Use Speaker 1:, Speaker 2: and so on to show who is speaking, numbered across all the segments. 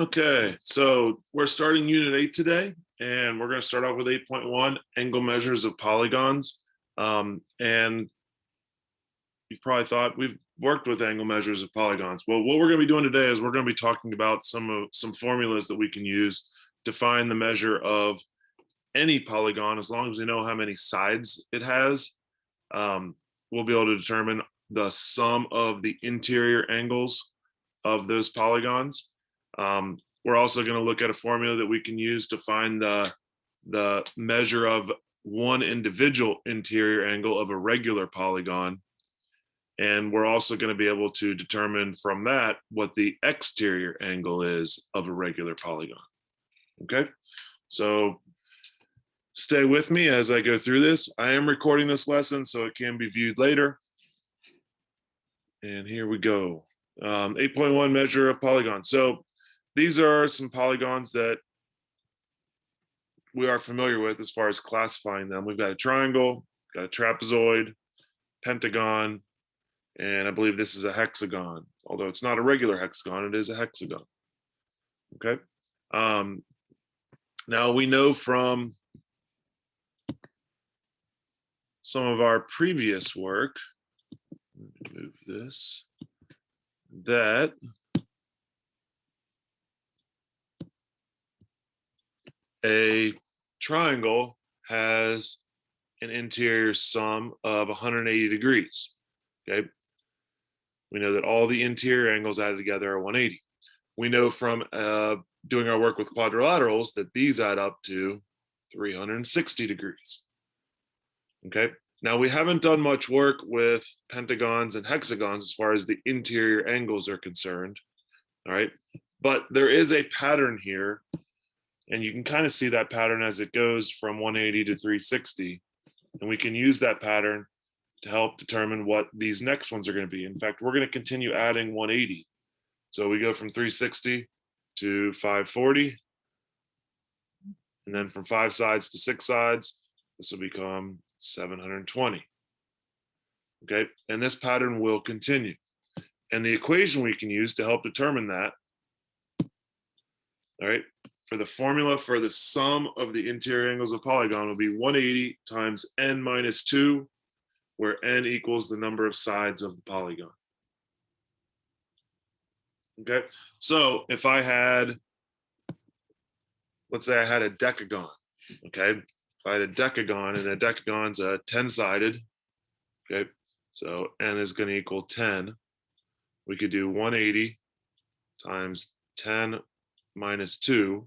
Speaker 1: Okay, so we're starting Unit 8 today, and we're going to start off with 8.1, angle measures of polygons. And you've probably thought we've worked with angle measures of polygons. Well, what we're going to be doing today is we're going to be talking about some formulas that we can use to find the measure of any polygon, as long as we know how many sides it has. We'll be able to determine the sum of the interior angles of those polygons. We're also going to look at a formula that we can use to find the measure of one individual interior angle of a regular polygon. And we're also going to be able to determine from that what the exterior angle is of a regular polygon. Okay, so stay with me as I go through this. I am recording this lesson so it can be viewed later. And here we go. 8.1 measure of polygons. So these are some polygons that we are familiar with as far as classifying them. We've got a triangle, got a trapezoid, pentagon, and I believe this is a hexagon. Although it's not a regular hexagon, it is a hexagon. Okay. Now we know from some of our previous work, let me move this, that a triangle has an interior sum of 180 degrees. Okay. We know that all the interior angles added together are 180. We know from doing our work with quadrilaterals that these add up to 360 degrees. Okay. Now we haven't done much work with pentagons and hexagons as far as the interior angles are concerned. All right. But there is a pattern here, and you can kind of see that pattern as it goes from 180 to 360. And we can use that pattern to help determine what these next ones are going to be. In fact, we're going to continue adding 180. So we go from 360 to 540. And then from 5 sides to 6 sides, this will become 720. Okay, and this pattern will continue. And the equation we can use to help determine that, all right, for the formula for the sum of the interior angles of polygon will be 180 times n minus 2, where n equals the number of sides of the polygon. Okay, so if I had, let's say I had a decagon, okay? If I had a decagon, and a decagon's a 10-sided, okay? So n is going to equal 10. We could do 180 times 10 minus 2,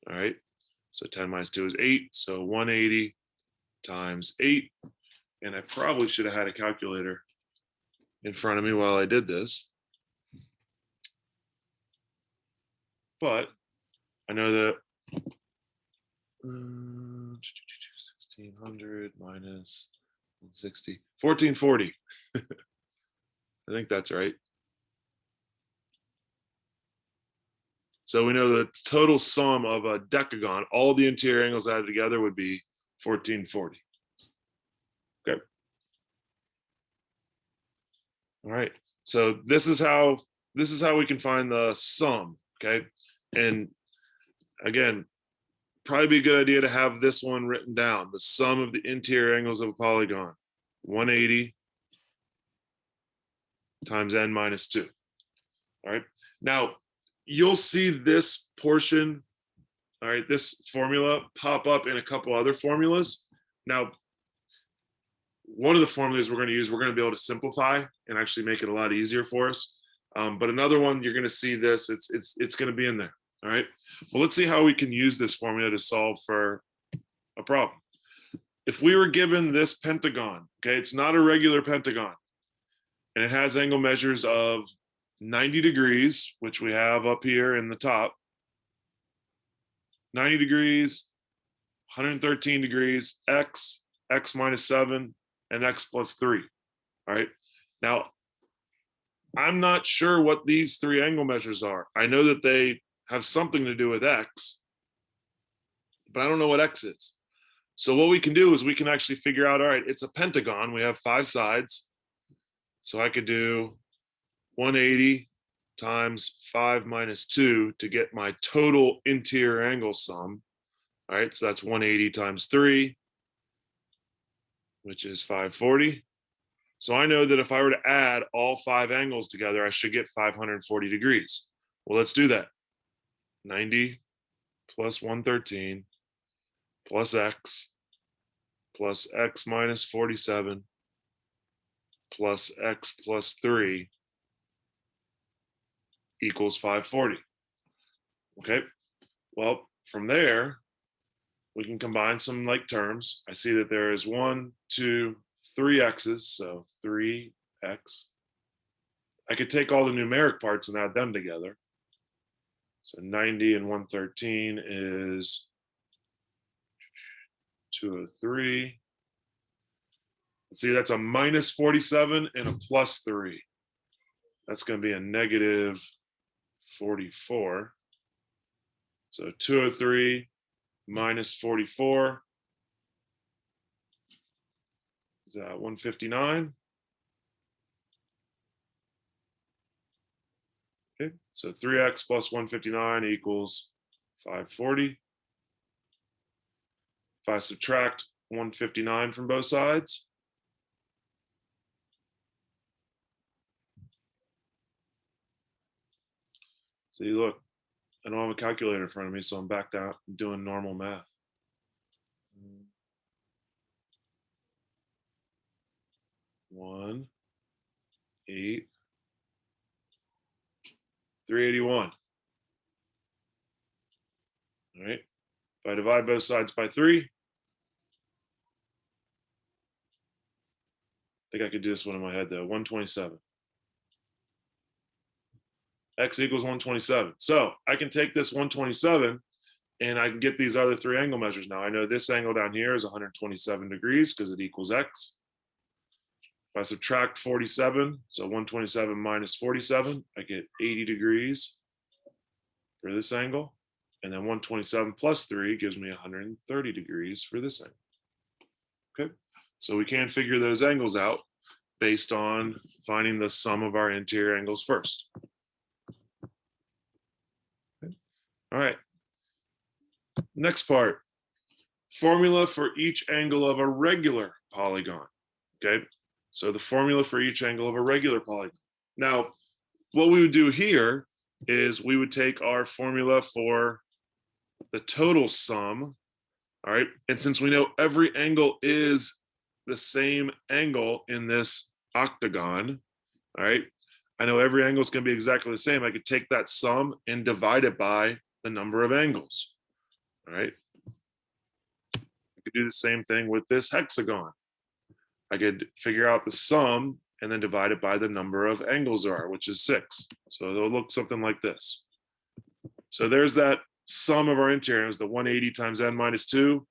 Speaker 1: all right? So 10 minus 2 is 8, so 180 times 8. And I probably should have had a calculator in front of me while I did this. But I know that 1600 minus 160, 1440. I think that's right. So we know the total sum of a decagon, all the interior angles added together, would be 1440. Okay. All right. So this is how we can find the sum. Okay. And again, probably be a good idea to have this one written down. The sum of the interior angles of a polygon, 180 times n minus 2. All right. Now you'll see this portion, all right, this formula pop up in a couple other formulas. Now, one of the formulas we're going to use, we're going to be able to simplify and actually make it a lot easier for us. But another one, you're going to see this, it's going to be in there. All right. Well, let's see how we can use this formula to solve for a problem. If we were given this pentagon, okay, it's not a regular pentagon, and it has angle measures of 90 degrees, which we have up here in the top, 90 degrees, 113 degrees, x minus 7, and x plus 3. All right. Now, I'm not sure what these 3 angle measures are. I know that they have something to do with x, but I don't know what x is. So what we can do is we can actually figure out, all right, it's a pentagon. We have 5 sides. So I could do 180 times 5 minus 2 to get my total interior angle sum. All right, so that's 180 times 3, which is 540. So I know that if I were to add all 5 angles together, I should get 540 degrees. Well, let's do that. 90 plus 113 plus x minus 47 plus x plus 3 equals 540. Okay, well, from there, we can combine some like terms. I see that there is 1, 2, 3 x's, so 3x. I could take all the numeric parts and add them together. So 90 and 113 is 203. Let's see, that's a minus 47 and a plus 3. That's going to be a negative 44. So 203 minus 44 is 159. Okay, so 3x plus 159 equals 540. If I subtract 159 from both sides, see, look, I don't have a calculator in front of me, so I'm back down doing normal math. 1, 8, 381. All right. If I divide both sides by 3, I think I could do this one in my head though. 127. X equals 127. So I can take this 127 and I can get these other 3 angle measures now. I know this angle down here is 127 degrees because it equals X. If I subtract 47, so 127 minus 47, I get 80 degrees for this angle. And then 127 plus 3 gives me 130 degrees for this angle. Okay, so we can figure those angles out based on finding the sum of our interior angles first. Okay. All right, next part, formula for each angle of a regular polygon. Okay, so the formula for each angle of a regular polygon. Now, what we would do here is we would take our formula for the total sum, all right? And since we know every angle is the same angle in this octagon, all right? I know every angle is going to be exactly the same. I could take that sum and divide it by the number of angles, all right? I could do the same thing with this hexagon. I could figure out the sum and then divide it by the number of angles there are, which is 6. So it'll look something like this. So there's that sum of our interiors, the 180 times n minus 2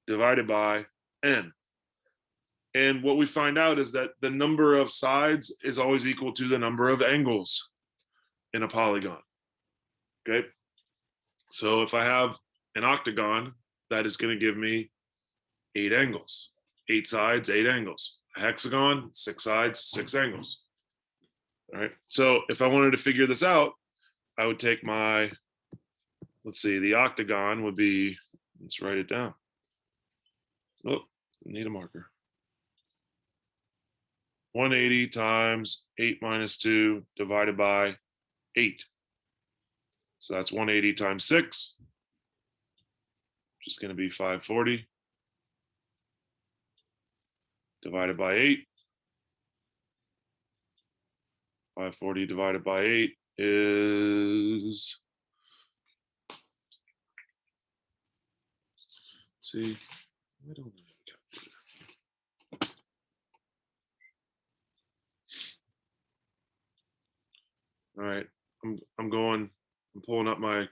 Speaker 1: divided by n. And what we find out is that the number of sides is always equal to the number of angles in a polygon. Okay. So if I have an octagon, that is going to give me 8 angles, 8 sides, 8 angles. A hexagon, 6 sides, 6 angles. All right. So if I wanted to figure this out, I would take my, let's see, the octagon would be, let's write it down. Oh, need a marker. 180 times 8 minus 2 divided by 8. So that's 180 times 6, which is going to be 540 divided by 8. 540 divided by 8 is, see, I don't know. All right, I'm pulling up my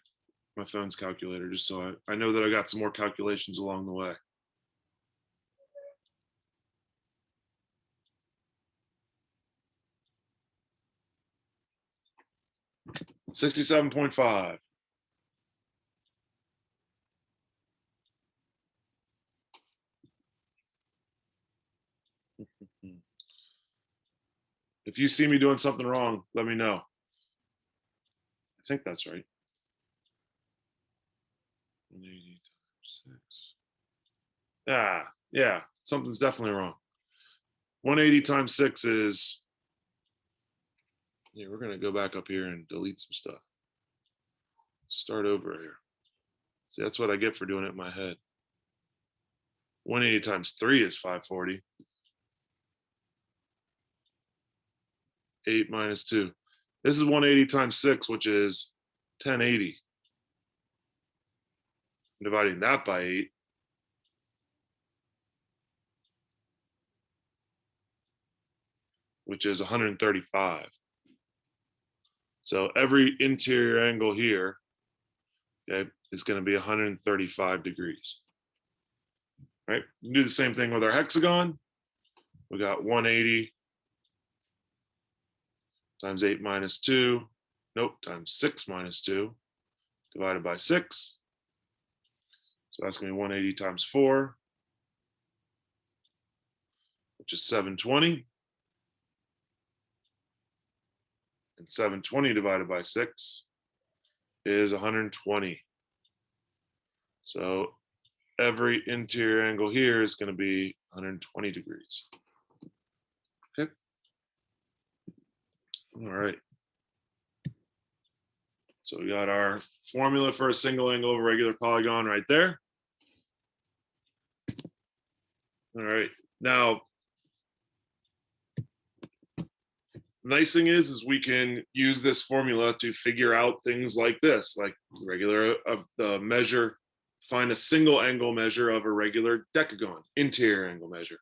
Speaker 1: phone's calculator just so I know that I got some more calculations along the way. $67.5. If you see me doing something wrong, let me know. I think that's right. 180 times 6. Yeah, something's definitely wrong. 180 times 6 is, yeah, we're going to go back up here and delete some stuff. Start over here. See, that's what I get for doing it in my head. 180 times 3 is 540. 8 minus 2. This is 180 times 6, which is 1080. Dividing that by 8. Which is 135. So every interior angle here, okay, is going to be 135 degrees. Right? We do the same thing with our hexagon. We got 180 times 8 minus 2. Nope, times 6 minus 2 divided by 6. So that's going to be 180 times 4, which is 720. And 720 divided by 6 is 120. So every interior angle here is going to be 120 degrees. Okay. All right. So we got our formula for a single angle of a regular polygon right there. All right. Now, nice thing is we can use this formula to figure out things like this, like regular of the measure, find a single angle measure of a regular decagon, interior angle measure.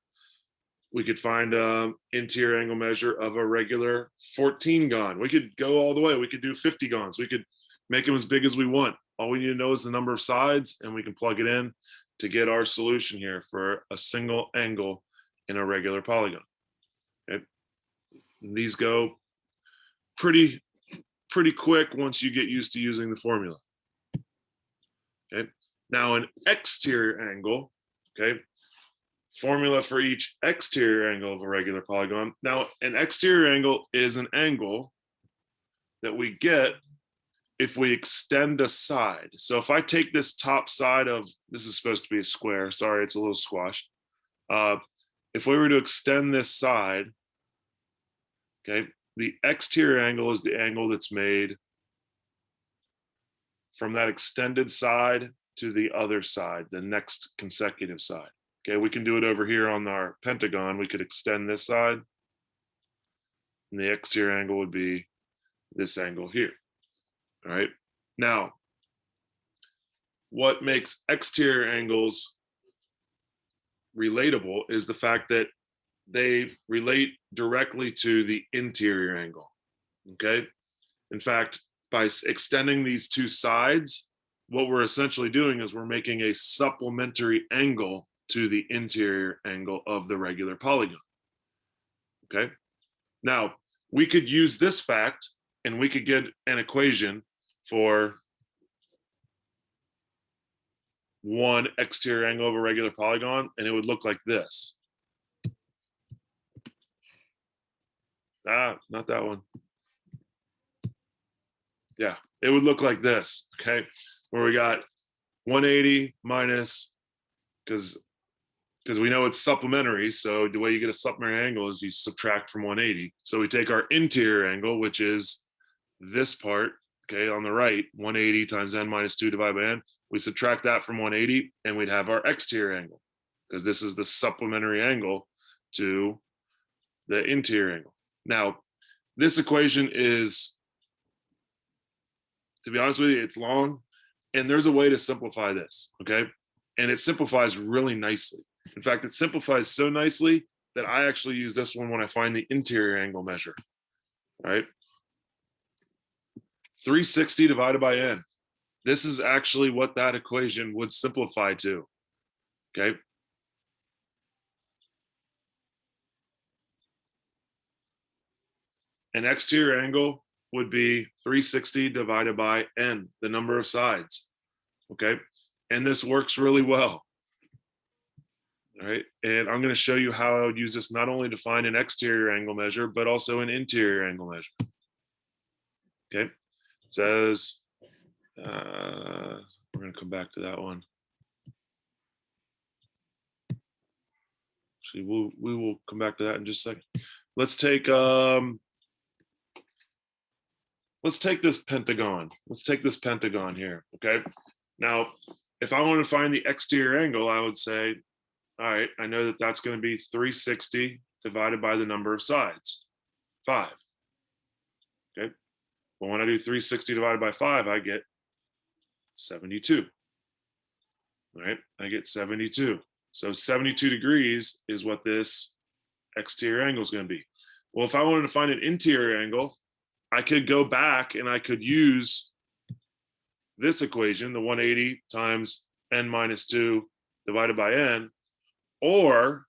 Speaker 1: We could find an interior angle measure of a regular 14-gon. We could go all the way. We could do 50 gons. We could make them as big as we want. All we need to know is the number of sides, and we can plug it in to get our solution here for a single angle in a regular polygon. Okay. And these go pretty quick once you get used to using the formula. Okay. Now an exterior angle, okay, formula for each exterior angle of a regular polygon. Now an exterior angle is an angle that we get if we extend a side. So if I take this top side of, this is supposed to be a square, sorry, it's a little squashed. If we were to extend this side, okay, the exterior angle is the angle that's made from that extended side to the other side, the next consecutive side. Okay, we can do it over here on our pentagon. We could extend this side, and the exterior angle would be this angle here. All right. Now, what makes exterior angles relatable is the fact that they relate directly to the interior angle. Okay. In fact, by extending these two sides, what we're essentially doing is we're making a supplementary angle to the interior angle of the regular polygon. Okay. Now, we could use this fact and we could get an equation for one exterior angle of a regular polygon, and it would look like this. Not that one. Yeah, it would look like this, okay? Where we got 180 minus, because we know it's supplementary, so the way you get a supplementary angle is you subtract from 180. So we take our interior angle, which is this part, okay, on the right, 180 times n minus 2 divided by n. We subtract that from 180, and we'd have our exterior angle, because this is the supplementary angle to the interior angle. Now, this equation is, to be honest with you, it's long, and there's a way to simplify this, okay? And it simplifies really nicely. In fact, it simplifies so nicely that I actually use this one when I find the interior angle measure, all right? 360 divided by n. This is actually what that equation would simplify to, okay? An exterior angle would be 360 divided by n, the number of sides, okay? And this works really well, all right? And I'm gonna show you how I would use this not only to find an exterior angle measure, but also an interior angle measure, okay? says, we're going to come back to that one. Actually, we will come back to that in just a second. Let's take this pentagon. Let's take this pentagon here. Okay. Now, if I want to find the exterior angle, I would say, all right, I know that that's going to be 360 divided by the number of sides, 5. Okay. Well, when I do 360 divided by 5, I get 72. All right. I get 72. So 72 degrees is what this exterior angle is going to be. Well, if I wanted to find an interior angle, I could go back and I could use this equation, the 180 times n minus 2 divided by n, or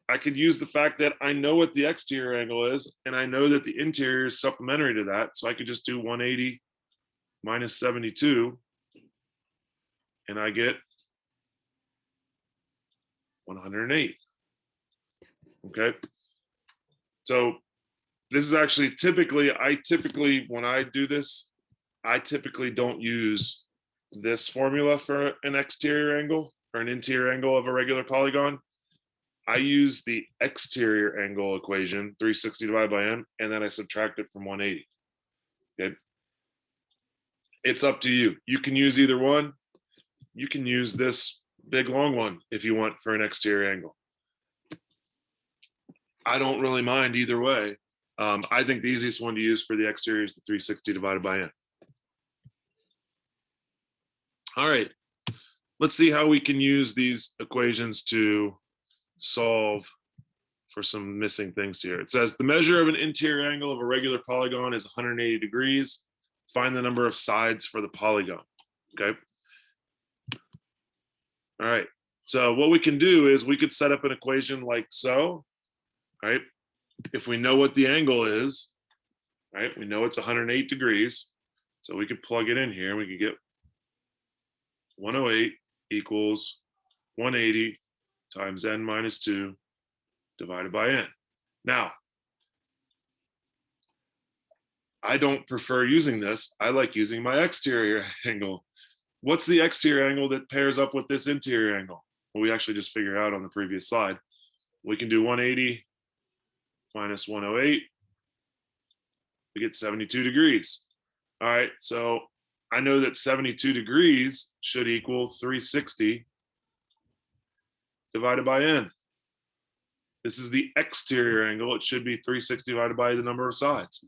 Speaker 1: I could use the fact that I know what the exterior angle is, and I know that the interior is supplementary to that. So I could just do 180 minus 72, and I get 108. Okay. So this is actually typically, when I do this, I typically don't use this formula for an exterior angle or an interior angle of a regular polygon. I use the exterior angle equation, 360 divided by n, and then I subtract it from 180. Okay. It's up to you. You can use either one. You can use this big long one if you want for an exterior angle. I don't really mind either way. I think the easiest one to use for the exterior is the 360 divided by n. All right, let's see how we can use these equations to solve for some missing things here. It says the measure of an interior angle of a regular polygon is 180 degrees. Find the number of sides for the polygon. Okay. All right. So what we can do is we could set up an equation like so, right? If we know what the angle is, right? We know it's 108 degrees. So we could plug it in here. We could get 108 equals 180 times n minus 2 divided by n. Now, I don't prefer using this. I like using my exterior angle. What's the exterior angle that pairs up with this interior angle? Well, we actually just figured out on the previous slide. We can do 180 minus 108. We get 72 degrees. All right, so I know that 72 degrees should equal 360 divided by n. This is the exterior angle. It should be 360 divided by the number of sides.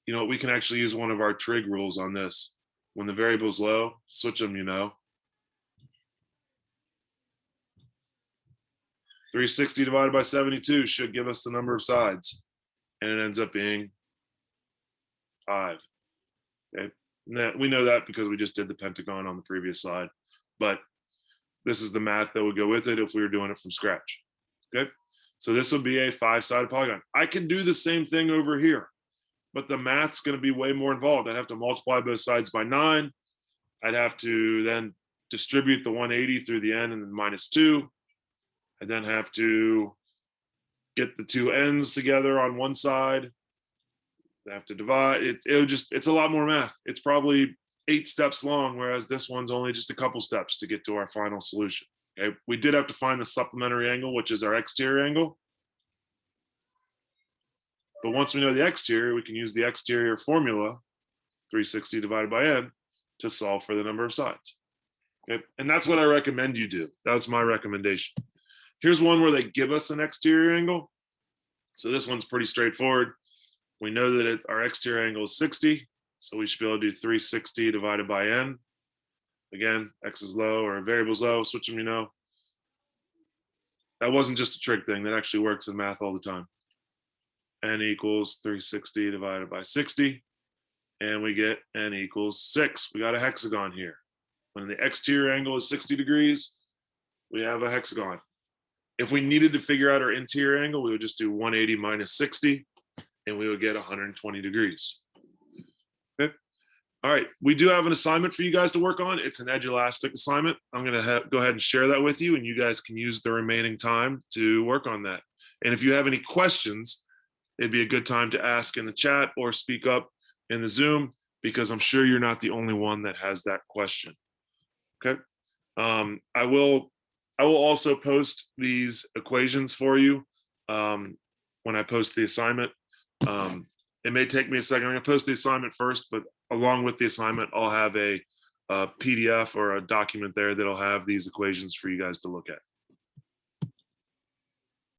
Speaker 1: You know, we can actually use one of our trig rules on this. When the variable's low, switch them, you know. 360 divided by 72 should give us the number of sides. And it ends up being 5. Okay. We know that because we just did the pentagon on the previous slide. But this is the math that would go with it if we were doing it from scratch. Okay. So this will be a 5-sided polygon. I can do the same thing over here, but the math's going to be way more involved. I'd have to multiply both sides by 9. I'd have to then distribute the 180 through the n and then minus 2. I'd then have to get the two ends together on one side. I have to divide it. It's a lot more math. It's probably 8 steps long, whereas this one's only just a couple steps to get to our final solution. Okay, we did have to find the supplementary angle, which is our exterior angle. But once we know the exterior, we can use the exterior formula, 360 divided by n, to solve for the number of sides. Okay, and that's what I recommend you do. That's my recommendation. Here's one where they give us an exterior angle. So this one's pretty straightforward. We know that our exterior angle is 60, so we should be able to do 360 divided by n. Again, x is low or variable's low, switch them, you know. That wasn't just a trick thing. That actually works in math all the time. N equals 360 divided by 60, and we get n equals 6. We got a hexagon here. When the exterior angle is 60 degrees, we have a hexagon. If we needed to figure out our interior angle, we would just do 180 minus 60, and we would get 120 degrees. Okay. All right, we do have an assignment for you guys to work on. It's an edge elastic assignment. I'm going to go ahead and share that with you, and you guys can use the remaining time to work on that. And if you have any questions, it'd be a good time to ask in the chat or speak up in the Zoom, because I'm sure you're not the only one that has that question. Okay. I will also post these equations for you when I post the assignment. It may take me a second. I'm going to post the assignment first, but along with the assignment, I'll have a PDF or a document there that'll have these equations for you guys to look at.